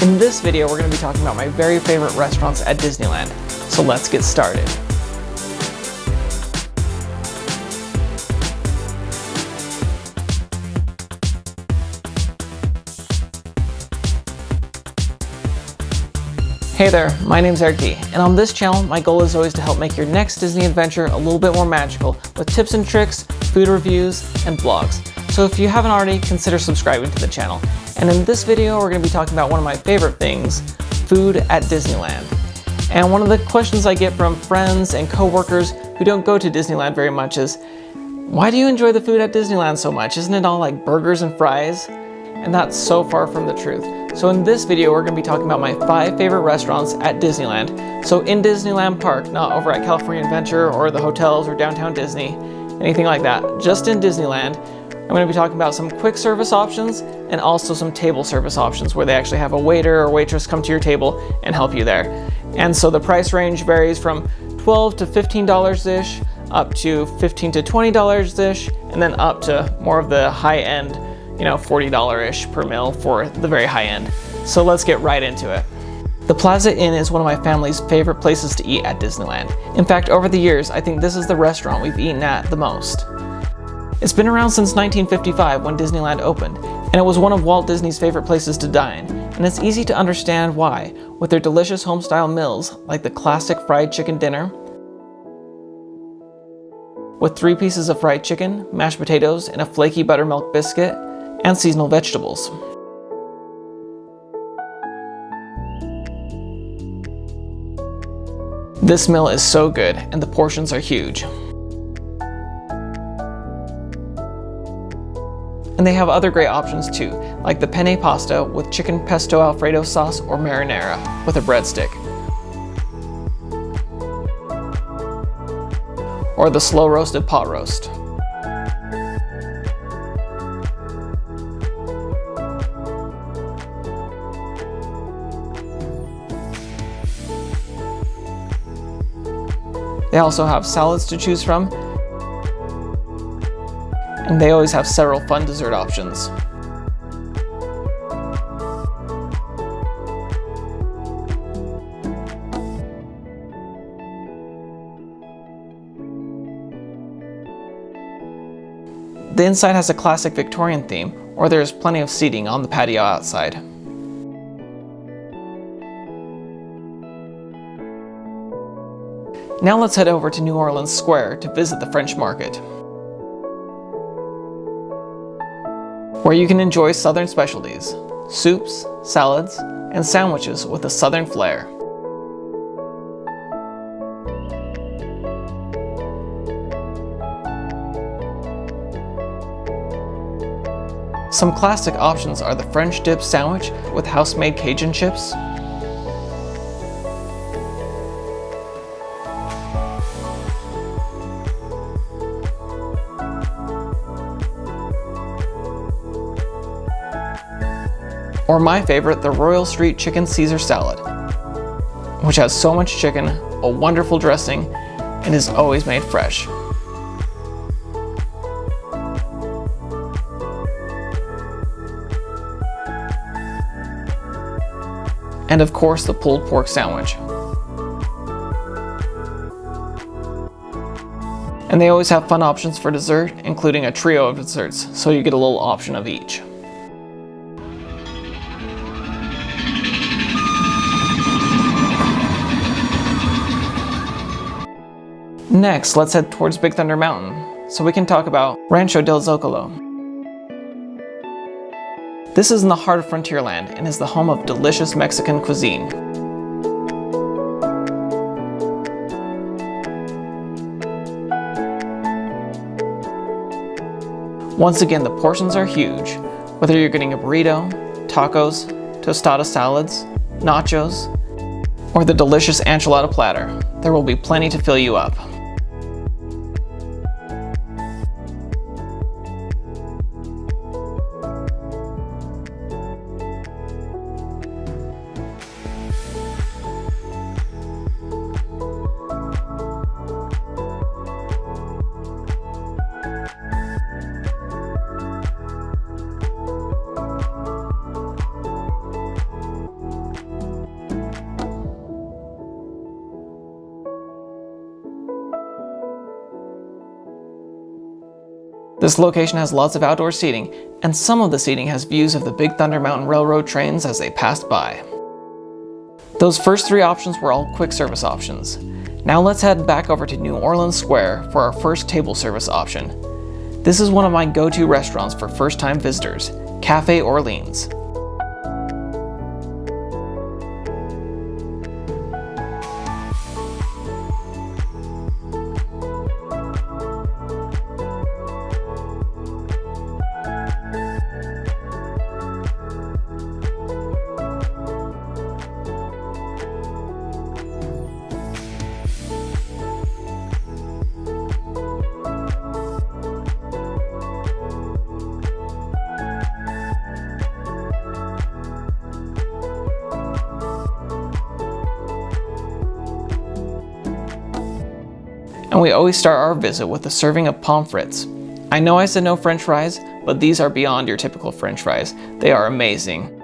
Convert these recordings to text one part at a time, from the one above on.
In this video, we're going to be talking about my very favorite restaurants at Disneyland. So let's get started. Hey there, my name's Eric D, and on this channel, my goal is always to help make your next Disney adventure a little bit more magical with tips and tricks, food reviews, and blogs. So if you haven't already, consider subscribing to the channel. And in this video, we're going to be talking about one of my favorite things, food at Disneyland. And one of the questions I get from friends and coworkers who don't go to Disneyland very much is, why do you enjoy the food at Disneyland so much? Isn't it all like burgers and fries? And that's so far from the truth. So in this video, we're going to be talking about my 5 favorite restaurants at Disneyland. So in Disneyland Park, not over at California Adventure or the hotels or downtown Disney, anything like that. Just in Disneyland, I'm going to be talking about some quick service options and also some table service options where they actually have a waiter or waitress come to your table and help you there. And so the price range varies from $12 to $15-ish, up to $15 to $20-ish, and then up to more of the high-end, $40-ish per meal for the very high end. So let's get right into it. The Plaza Inn is one of my family's favorite places to eat at Disneyland. In fact, over the years, I think this is the restaurant we've eaten at the most. It's been around since 1955 when Disneyland opened, and it was one of Walt Disney's favorite places to dine, and it's easy to understand why, with their delicious home-style meals like the classic fried chicken dinner, with 3 pieces of fried chicken, mashed potatoes, and a flaky buttermilk biscuit, and seasonal vegetables. This meal is so good, and the portions are huge. And they have other great options too, like the penne pasta with chicken pesto alfredo sauce or marinara with a breadstick. Or the slow roasted pot roast. They also have salads to choose from, and they always have several fun dessert options. The inside has a classic Victorian theme, or there is plenty of seating on the patio outside. Now let's head over to New Orleans Square to visit the French Market, where you can enjoy Southern specialties, soups, salads, and sandwiches with a Southern flair. Some classic options are the French dip sandwich with house-made Cajun chips, or my favorite, the Royal Street Chicken Caesar Salad, which has so much chicken, a wonderful dressing, and is always made fresh. And of course, the pulled pork sandwich. And they always have fun options for dessert, including a trio of desserts, so you get a little option of each. Next, let's head towards Big Thunder Mountain, so we can talk about Rancho Del Zorro. This is in the heart of Frontierland and is the home of delicious Mexican cuisine. Once again, the portions are huge, whether you're getting a burrito, tacos, tostada salads, nachos, or the delicious enchilada platter. There will be plenty to fill you up. This location has lots of outdoor seating, and some of the seating has views of the Big Thunder Mountain Railroad trains as they passed by. Those first 3 options were all quick service options. Now let's head back over to New Orleans Square for our first table service option. This is one of my go-to restaurants for first-time visitors, Cafe Orleans. And we always start our visit with a serving of pommes frites. I know I said no French fries, but these are beyond your typical French fries. They are amazing.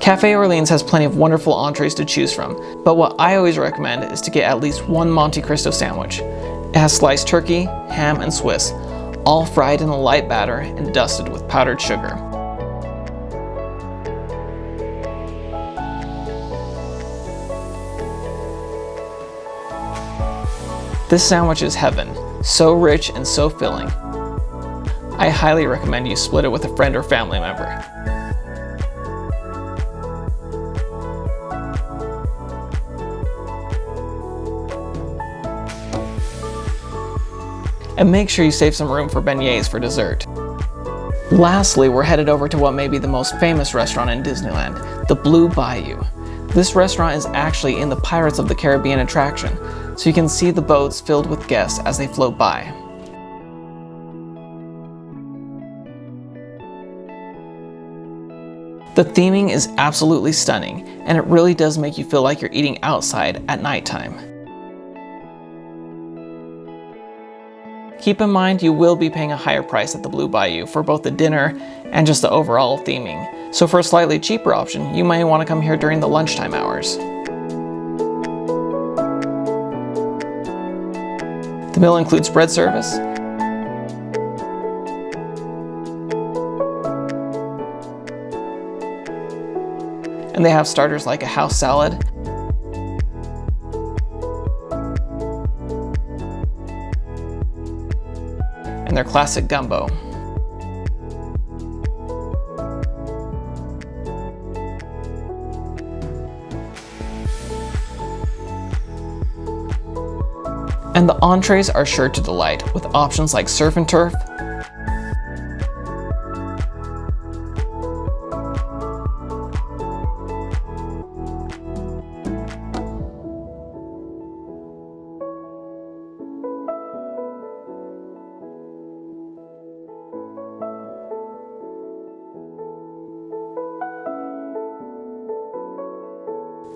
Cafe Orleans has plenty of wonderful entrees to choose from, but what I always recommend is to get at least one Monte Cristo sandwich. It has sliced turkey, ham, and Swiss, all fried in a light batter and dusted with powdered sugar. This sandwich is heaven, so rich and so filling. I highly recommend you split it with a friend or family member. And make sure you save some room for beignets for dessert. Lastly, we're headed over to what may be the most famous restaurant in Disneyland, the Blue Bayou. This restaurant is actually in the Pirates of the Caribbean attraction, so you can see the boats filled with guests as they float by. The theming is absolutely stunning, and it really does make you feel like you're eating outside at nighttime. Keep in mind you will be paying a higher price at the Blue Bayou for both the dinner and just the overall theming, so for a slightly cheaper option, you may want to come here during the lunchtime hours. The meal includes bread service, and they have starters like a house salad, and their classic gumbo. And the entrees are sure to delight, with options like surf and turf,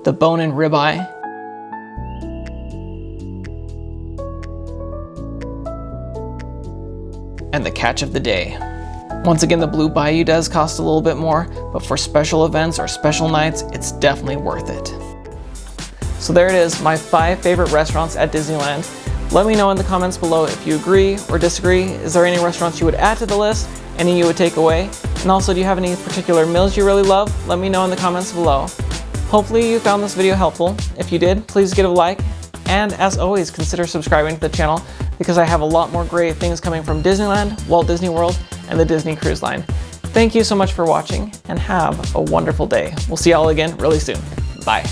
the bone-in ribeye, and the catch of the day. Once again, the Blue Bayou does cost a little bit more, but for special events or special nights, it's definitely worth it. So there it is, my 5 favorite restaurants at Disneyland. Let me know in the comments below if you agree or disagree. Is there any restaurants you would add to the list? Any you would take away? And also, do you have any particular meals you really love? Let me know in the comments below. Hopefully you found this video helpful. If you did, please give it a like. And as always, consider subscribing to the channel because I have a lot more great things coming from Disneyland, Walt Disney World, and the Disney Cruise Line. Thank you so much for watching and have a wonderful day. We'll see y'all again really soon. Bye.